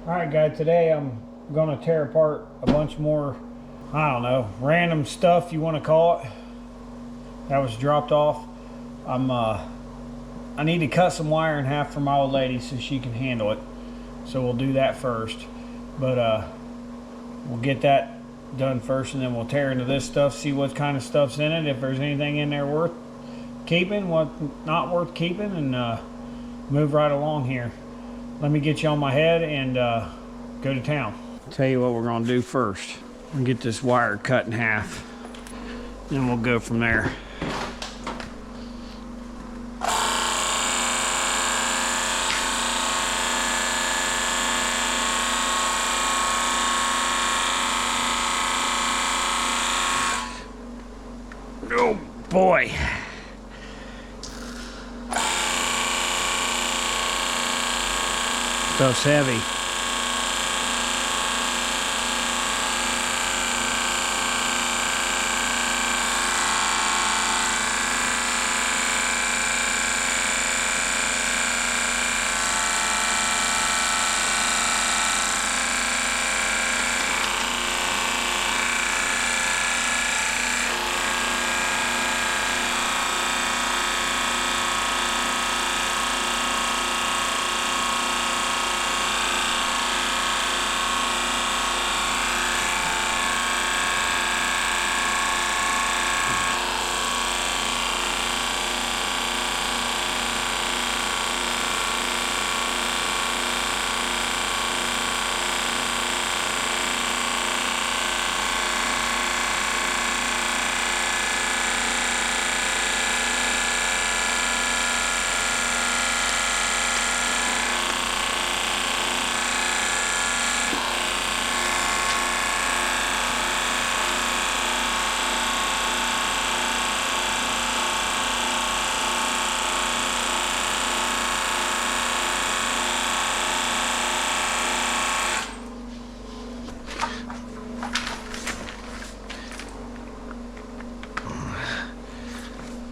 Alright guys, today I'm gonna tear apart a bunch more, I don't know, random stuff you want to call it, that was dropped off. I need to cut some wire in half for my old lady so she can handle it. So we'll do that first. But we'll get that done first, and then we'll tear into this stuff, see what kind of stuff's in it, if there's anything in there worth keeping, what not worth keeping, and move right along here. Let me get you on my head and go to town. Tell you what we're gonna do first. We'll get this wire cut in half, then we'll go from there. Oh boy. Stuff's heavy.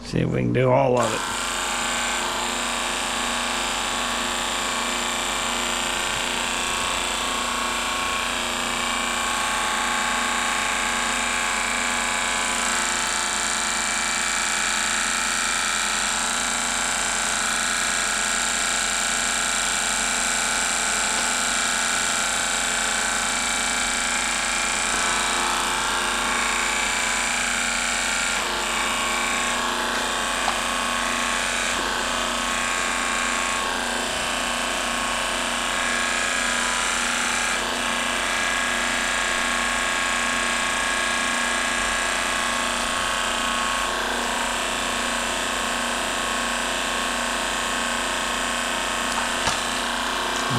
See if we can do all of it.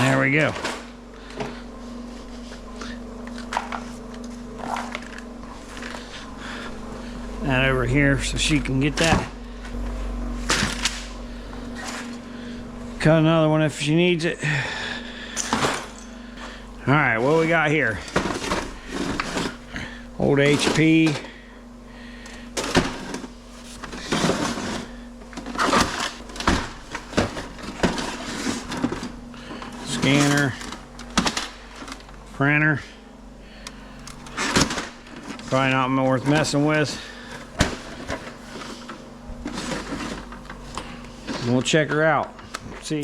There we go. That over here so she can get that. Cut another one if she needs it. All right, what we got here? Old HP. Scanner, printer, probably not worth messing with. And we'll check her out, see.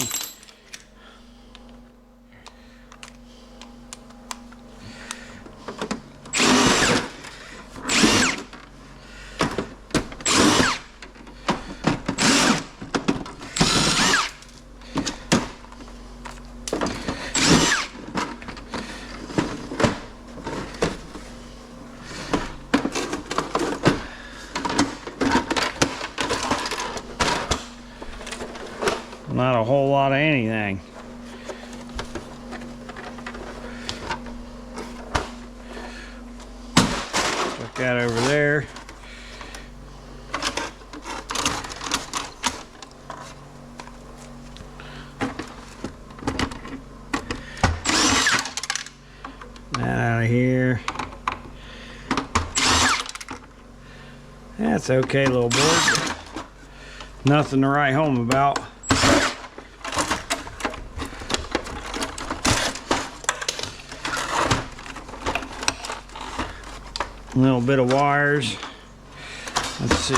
Not a whole lot of anything. Put that over there. That out of here. That's okay, little board. Nothing to write home about. A little bit of wires. Let's see.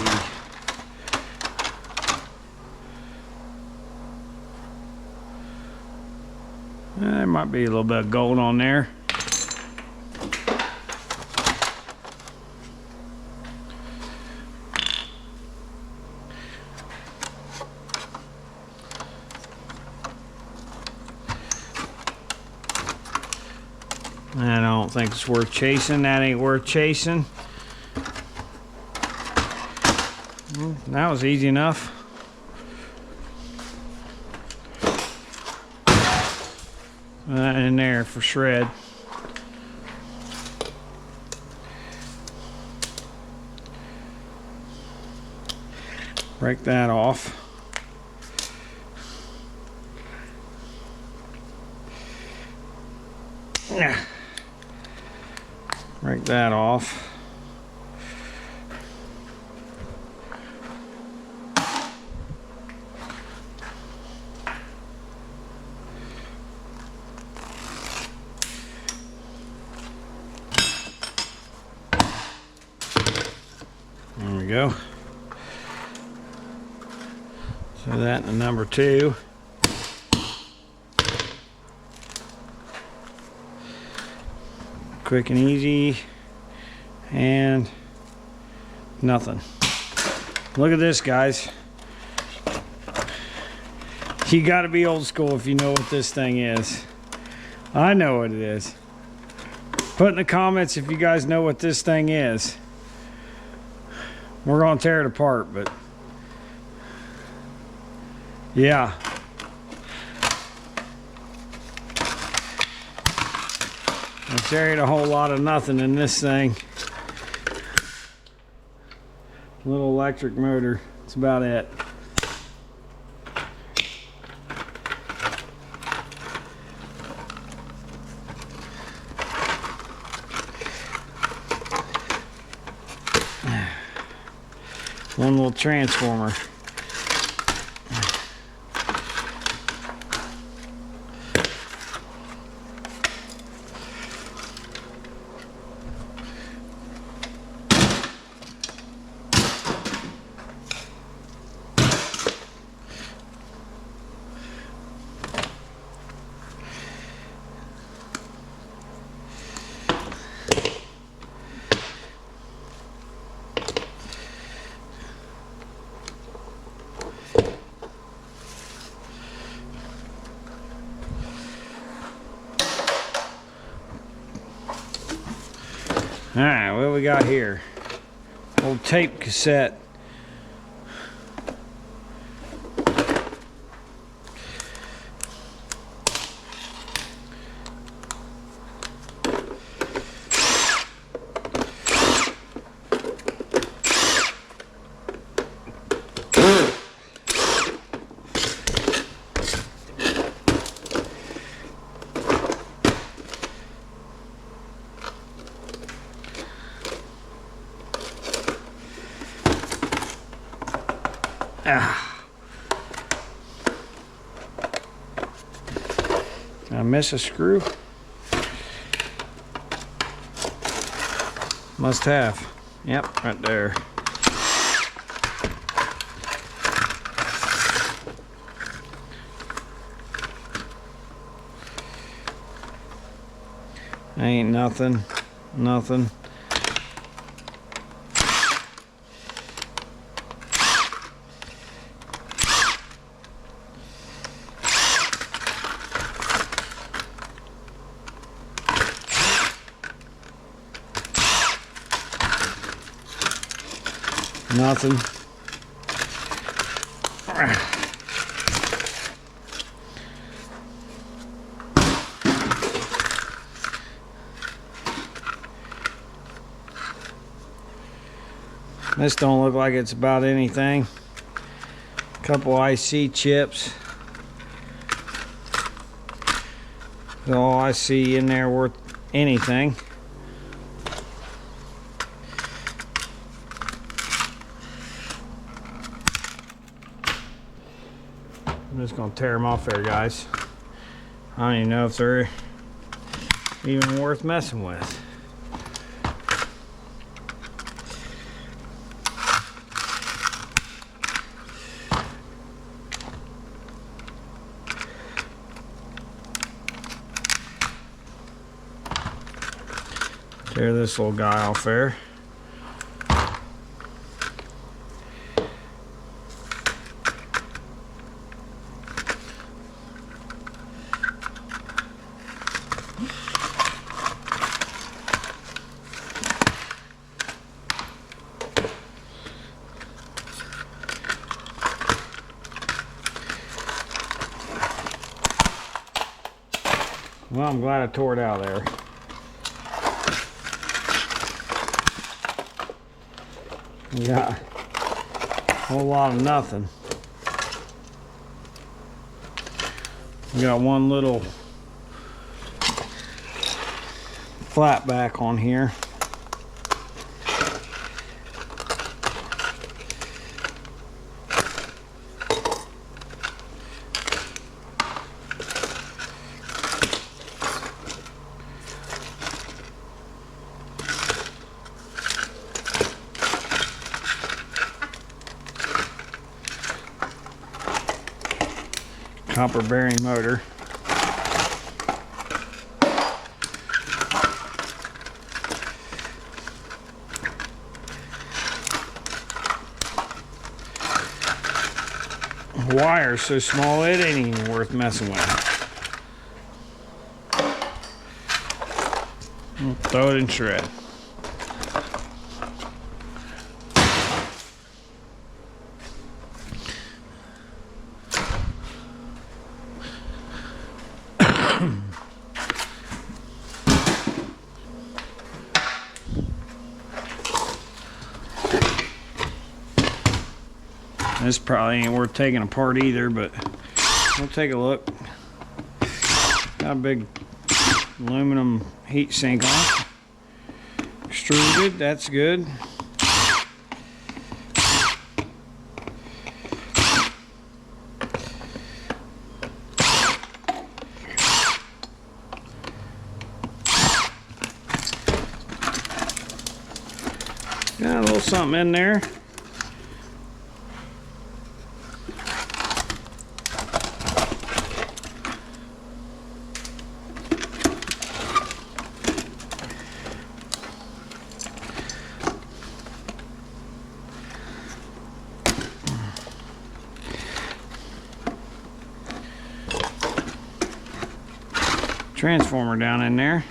There might be a little bit of gold on there. I don't think it's worth chasing. That ain't worth chasing. That was easy enough. That in there for shred. Break that off. Break that off. There we go. So that in the number 2. Quick and easy, and nothing. Look at this, guys. You got to be old school if you know what this thing is. I know what it is. Put in the comments if you guys know what this thing is. We're gonna tear it apart, but yeah. There ain't a whole lot of nothing in this thing. Little electric motor. That's about it. One little transformer. All right, what we got here? Old tape cassette. I miss a screw? Must have. Yep, right there. Ain't nothing. Nothing. Nothing. This don't look like it's about anything. Couple IC chips. That's all I see in there worth anything. I'm just gonna tear them off there, guys. I don't even know if they're even worth messing with. Tear this little guy off there. Well, I'm glad I tore it out of there. We got a whole lot of nothing. We got one little flat back on here. Copper bearing motor. The wire's so small it ain't even worth messing with. Throw it in shred. This probably ain't worth taking apart either, but we'll take a look. Got a big aluminum heat sink on it. Extruded, that's good. Got a little something in there. Transformer down in there.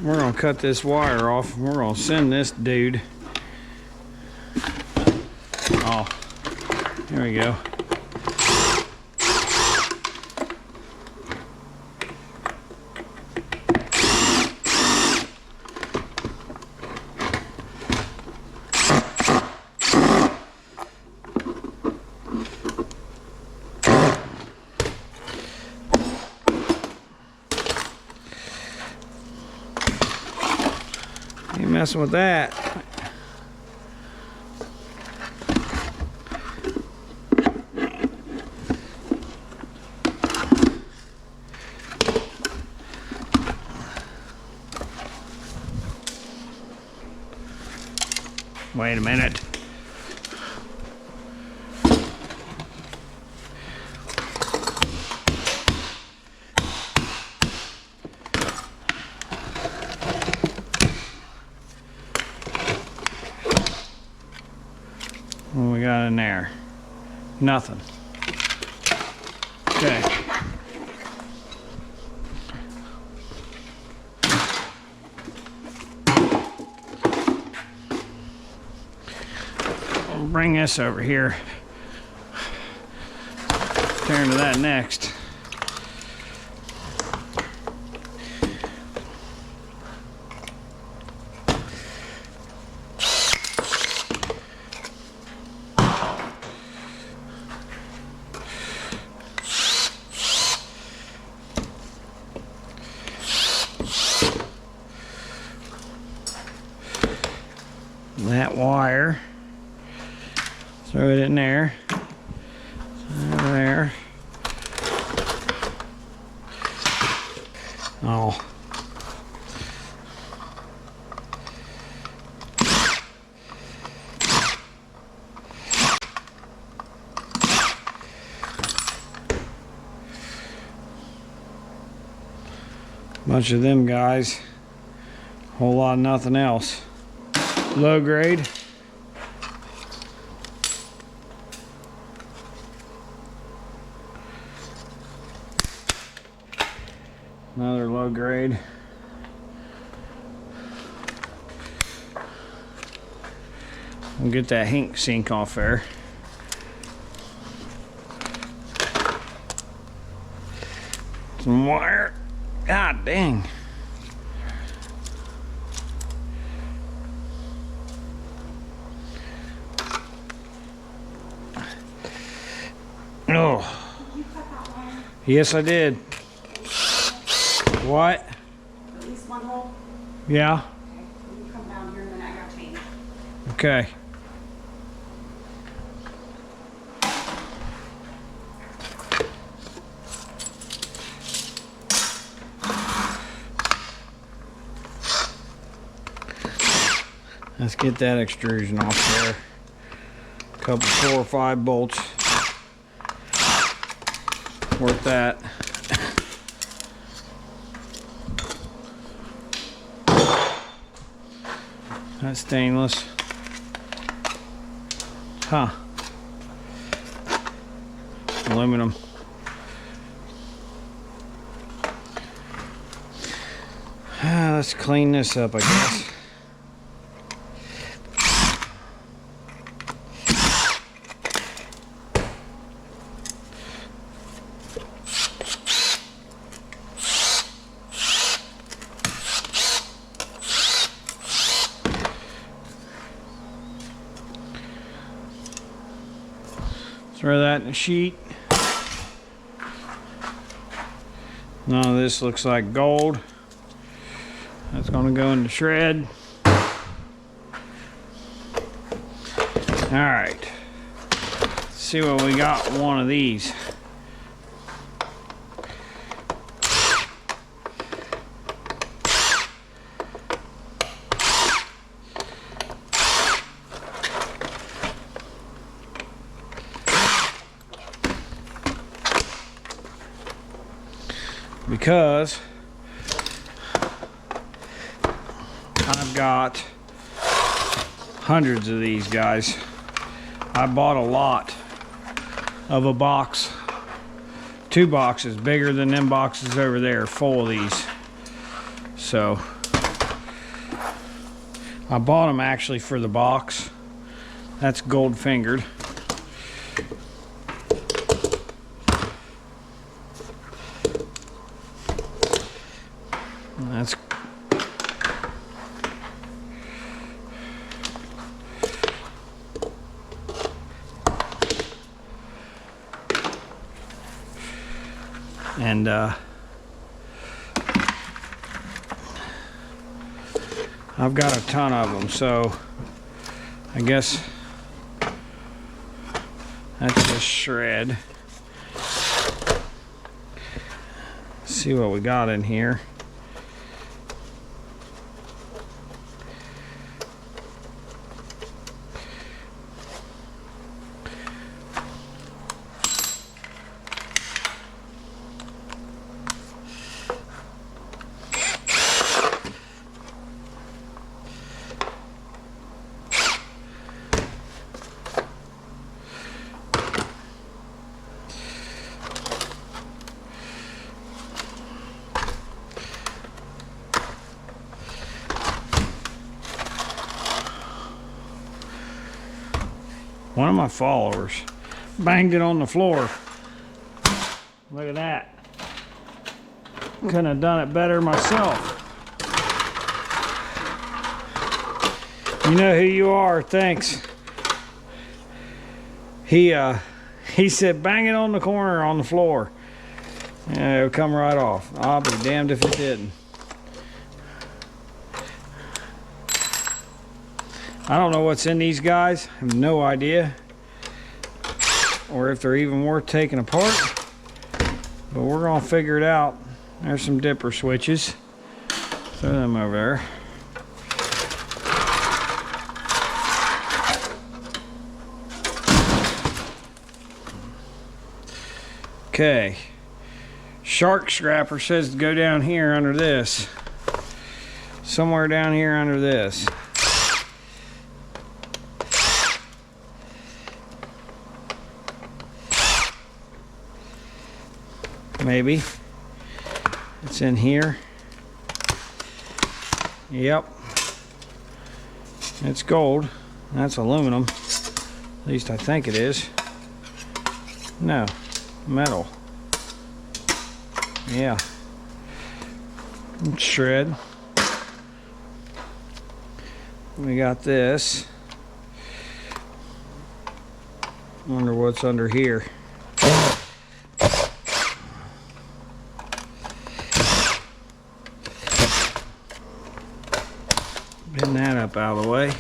We're gonna cut this wire off and we're gonna send this dude. Oh, here we go. Ain't messing with that. Wait a minute. What we got in there? Nothing. Okay. We'll bring this over here. Turn to that next. wire. Throw it in there. There. Oh. Bunch of them guys. Whole lot of nothing else. Low grade. Another low grade. We'll get that heat sink off there. Some wire. God dang. Oh. Did you cut that wire? Yes, I did. What? At least one hole? Yeah. Okay. You come down here and then I got change. Okay. Let's get that extrusion off there. Couple 4 or 5 bolts. Worth that. That's stainless. Huh. Aluminum. Let's clean this up, I guess. Throw that in a sheet. None of this looks like gold. That's gonna go in the shred. All right. Let's see what we got in one of these. Because I've got hundreds of these guys. I bought a lot of a box, 2 boxes bigger than them boxes over there, full of these. So I bought them actually for the box. That's gold fingered. That's and I've got a ton of them, so I guess that's just shred. See what we got in here. One of my followers banged it on the floor. Look at that. Couldn't have done it better myself. You know who you are, thanks. He said bang it on the corner on the floor. And it'll come right off. I'll be damned if it didn't. I don't know what's in these guys. I have no idea. Or if they're even worth taking apart. But we're gonna figure it out. There's some dipper switches. Throw them over there. Okay. Shark scrapper says to go down here under this. Somewhere down here under this. Maybe. It's in here. Yep. It's gold. That's aluminum. At least I think it is. No. Metal. Yeah. Shred. We got this. Wonder what's under here. Bend that up out of the way.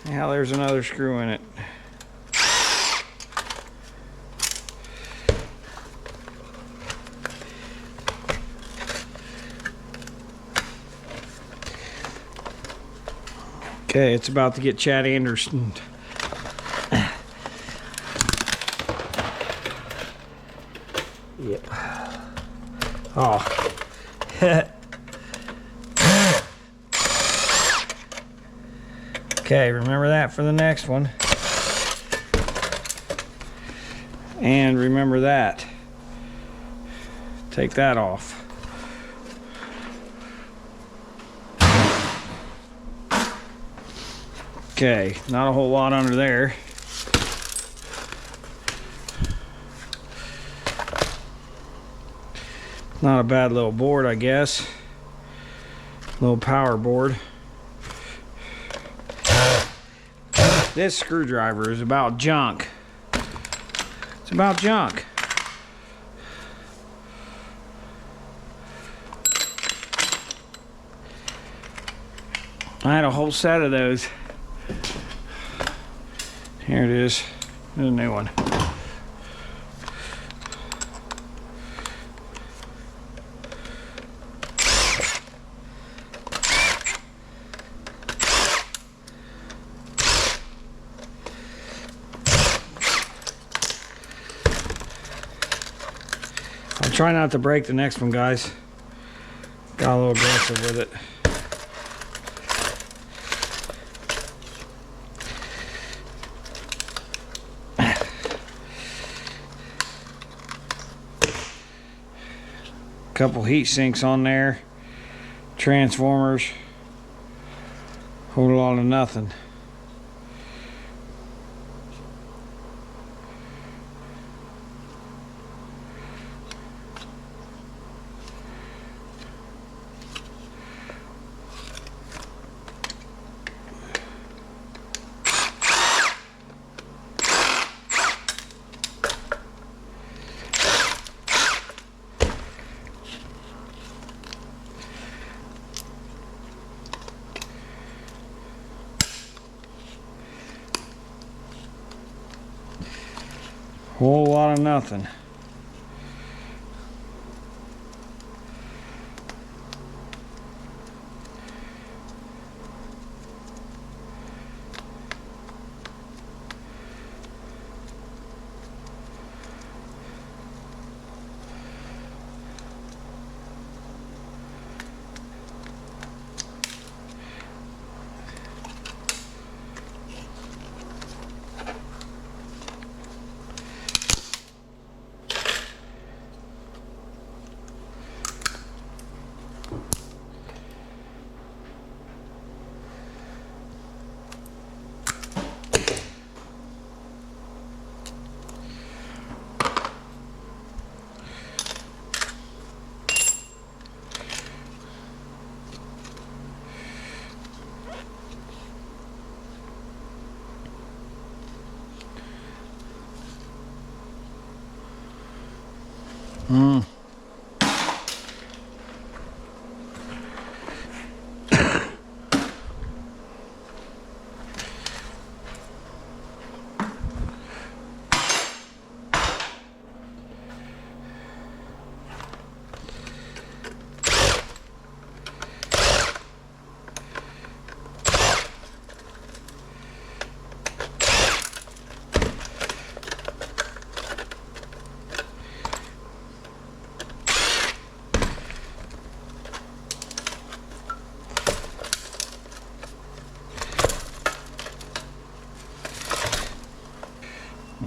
Now there's another screw in it. Okay, it's about to get Chad Anderson. Yep. Oh. Okay, remember that for the next one. And remember that. Take that off. Okay, not a whole lot under there. Not a bad little board, I guess. Little power board. This screwdriver is about junk. It's about junk. I had a whole set of those. Here it is. There's a new one. I'll try not to break the next one, guys. Got a little aggressive with it. Couple heat sinks on there, transformers, whole lot of nothing. Whole lot of nothing.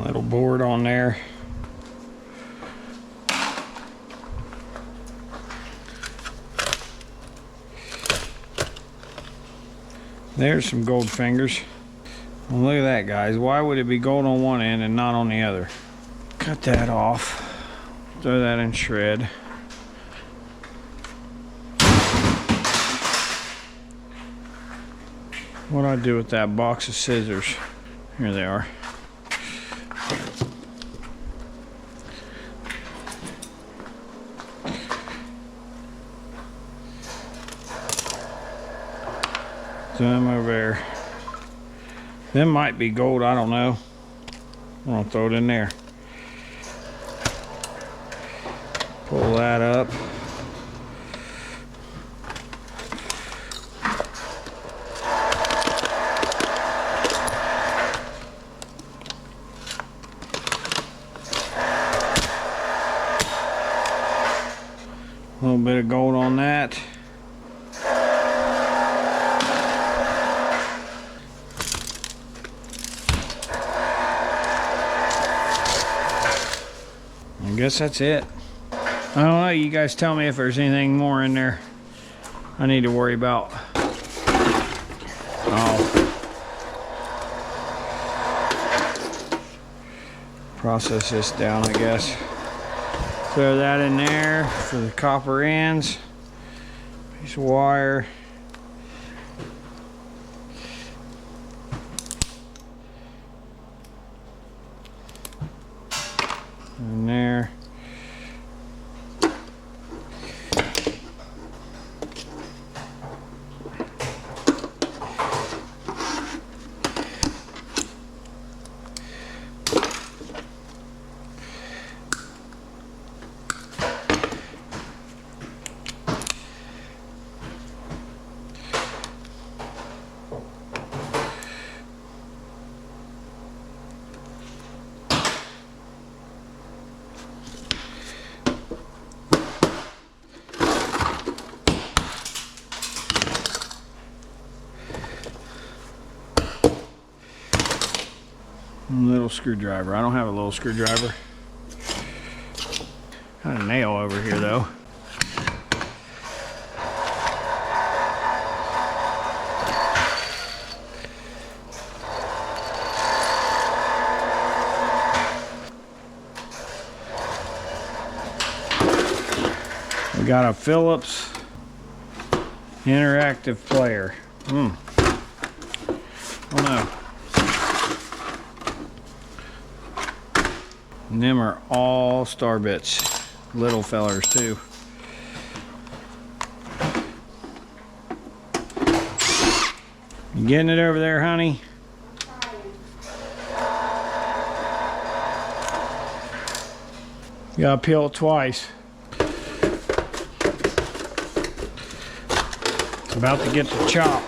Little board on there. There's some gold fingers. Well, look at that, guys. Why would it be gold on one end and not on the other? Cut that off. Throw that in shred. What do I do with that box of scissors? Here they are. Throw them over there. Them might be gold, I don't know. I'm gonna throw it in there. Pull that up. A little bit of gold on that. I guess that's it. I don't know, you guys tell me if there's anything more in there I need to worry about. Oh. Process this down, I guess. Throw that in there for the copper ends. Piece of wire. In there. Little screwdriver. I don't have a little screwdriver. Got a nail over here though. We got a Philips interactive player. Oh no. And them are all star bits, little fellers too. You getting it over there, honey? You gotta peel it twice. It's about to get the chop.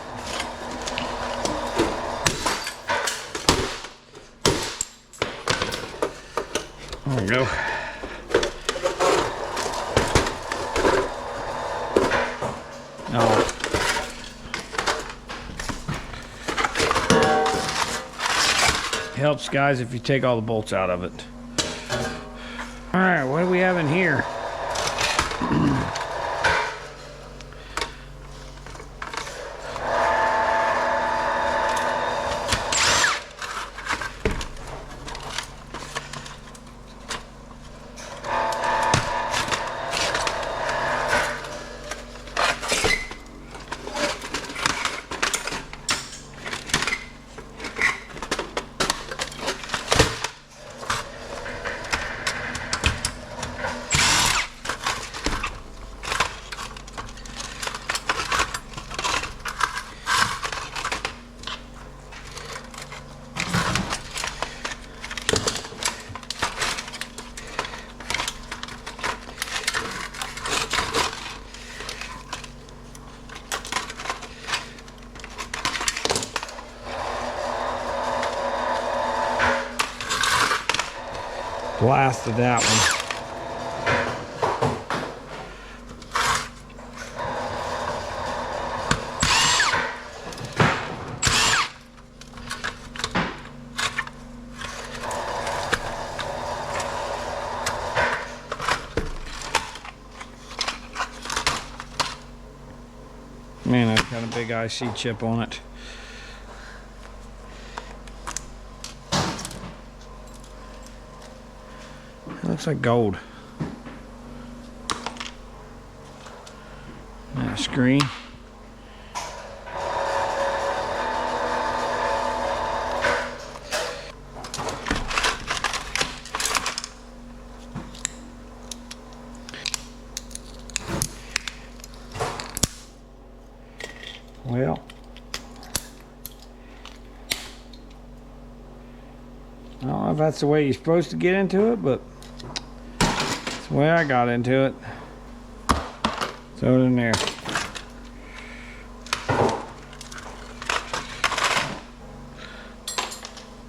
There we go. Oh. Helps, guys, if you take all the bolts out of it. All right, what do we have in here? Blasted that one. Got a big IC chip on it. It looks like gold. That screen. Well, I don't know if that's the way you're supposed to get into it, but it's the way I got into it. Throw it in there.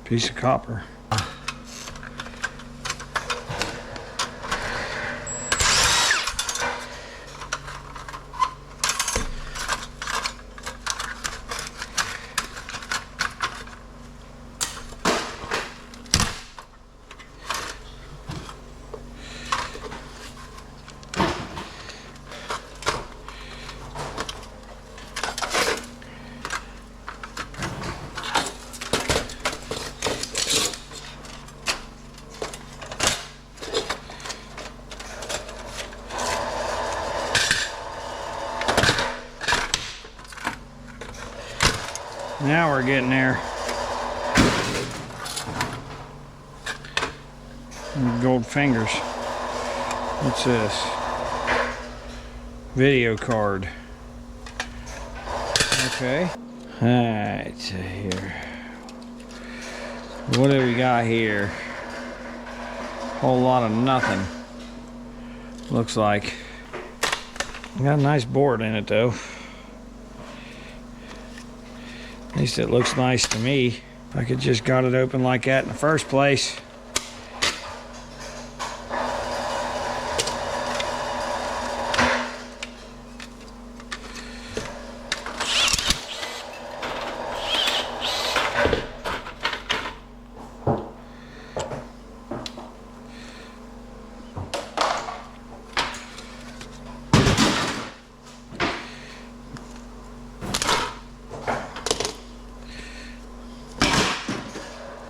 Piece of copper. Now we're getting there. Gold fingers. What's this? Video card. Okay. Alright, so here. What do we got here? Whole lot of nothing. Looks like. Got a nice board in it though. At least it looks nice to me. If I could just got it open like that in the first place.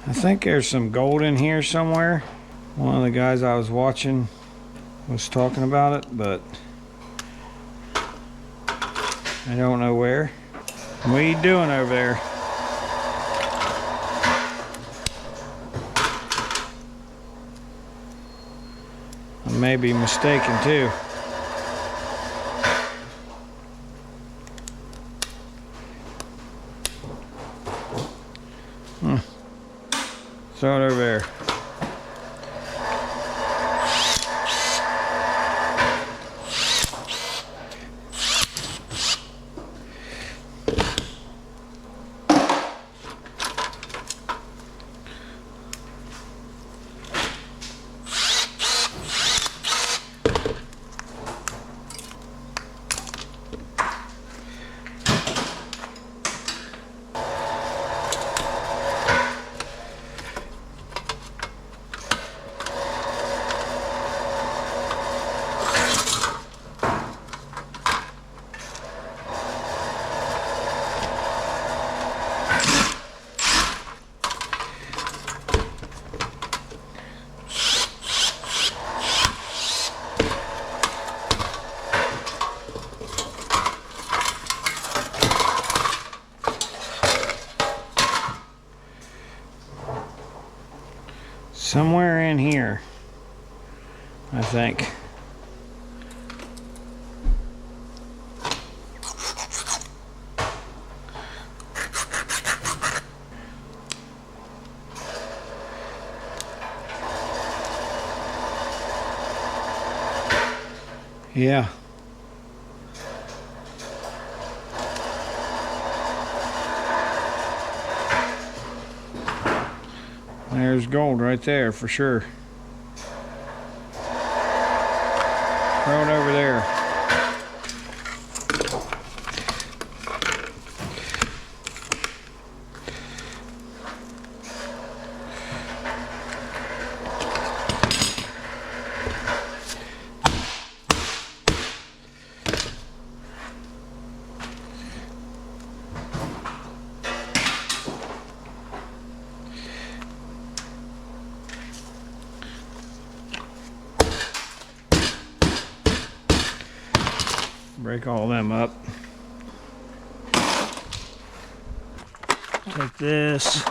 I think there's some gold in here somewhere. One of the guys I was watching was talking about it, but I don't know where. What are you doing over there? I may be mistaken too. Throw it over there. Somewhere in here, I think. Yeah. There's gold right there for sure. Throw it over there. Break all of them up. Take this.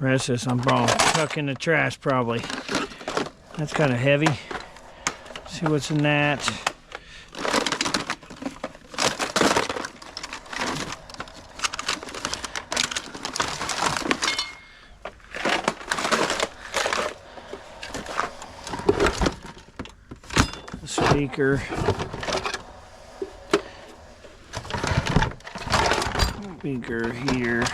Rest of this I'm probably tuck in the trash probably. That's kind of heavy. See what's in that. The speaker. Speaker here.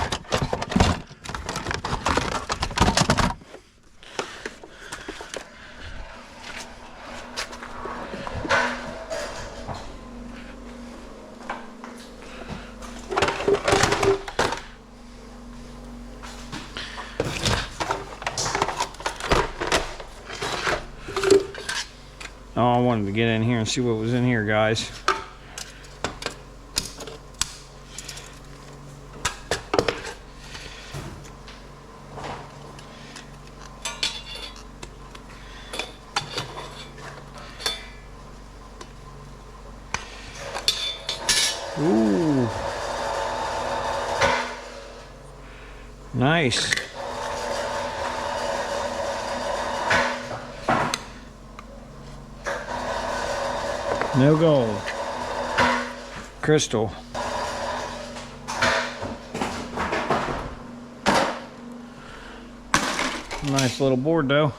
Oh, I wanted to get in here and see what was in here, guys. Ooh. Nice. No gold. Crystal. Nice little board though.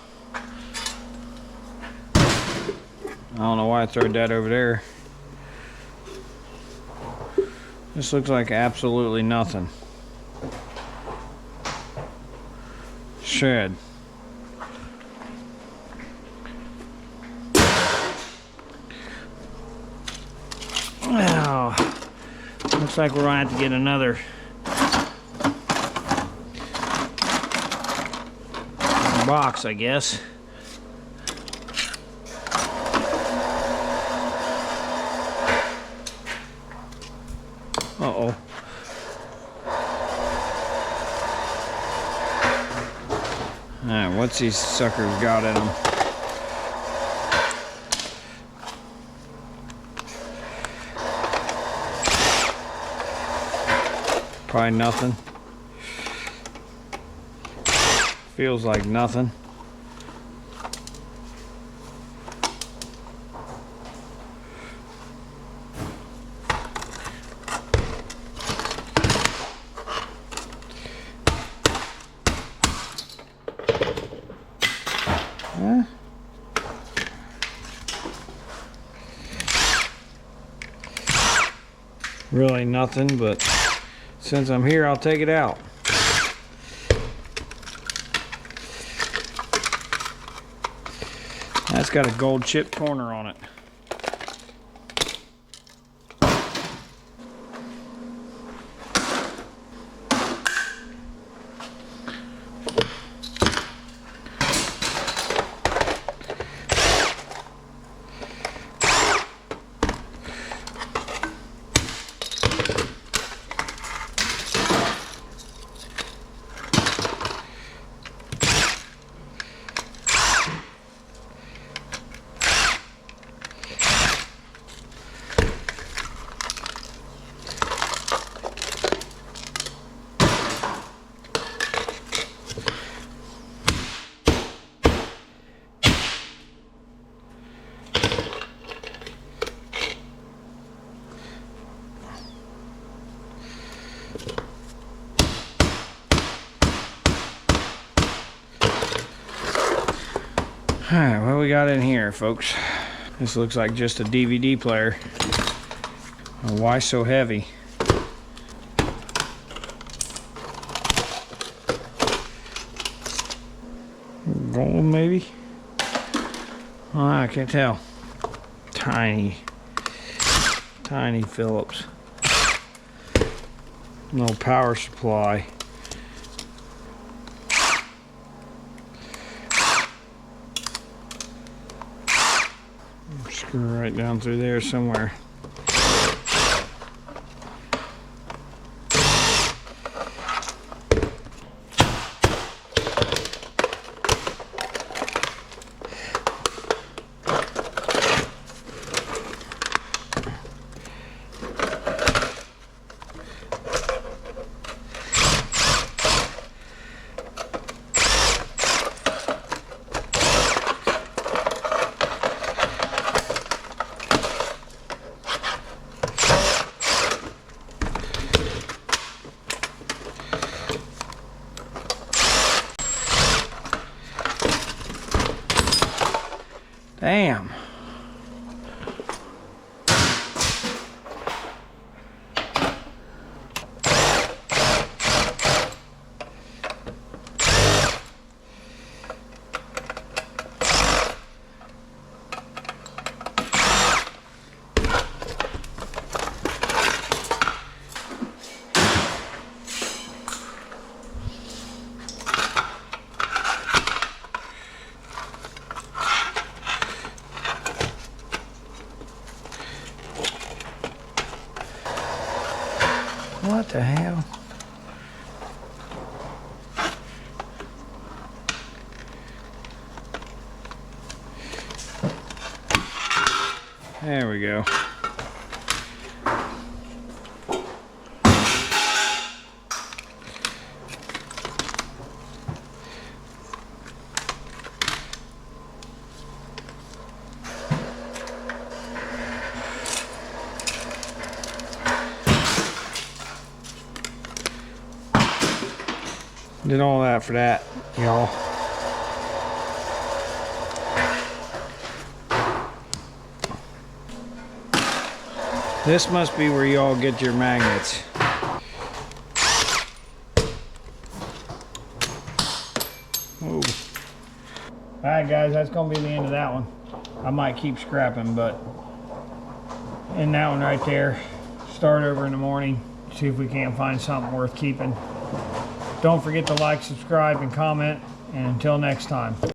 I don't know why I threw that over there. This looks like absolutely nothing. Shed. Oh, looks like we're gonna have to get another box, I guess. Uh-oh. Alright, what's these suckers got in them? Probably nothing. Feels like nothing. Huh? Really nothing, but since I'm here, I'll take it out. That's got a gold chip corner on it. Alright, what we got in here, folks? This looks like just a DVD player. Why so heavy? Gold, maybe? Oh, I can't tell. Tiny Phillips. No power supply. Screw right down through there somewhere. Damn. What the hell? There we go. Did all that for that, y'all. This must be where y'all get your magnets. Whoa. Alright guys, that's gonna be the end of that one. I might keep scrapping, but in that one right there, start over in the morning, see if we can't find something worth keeping. Don't forget to like, subscribe, and comment, and until next time.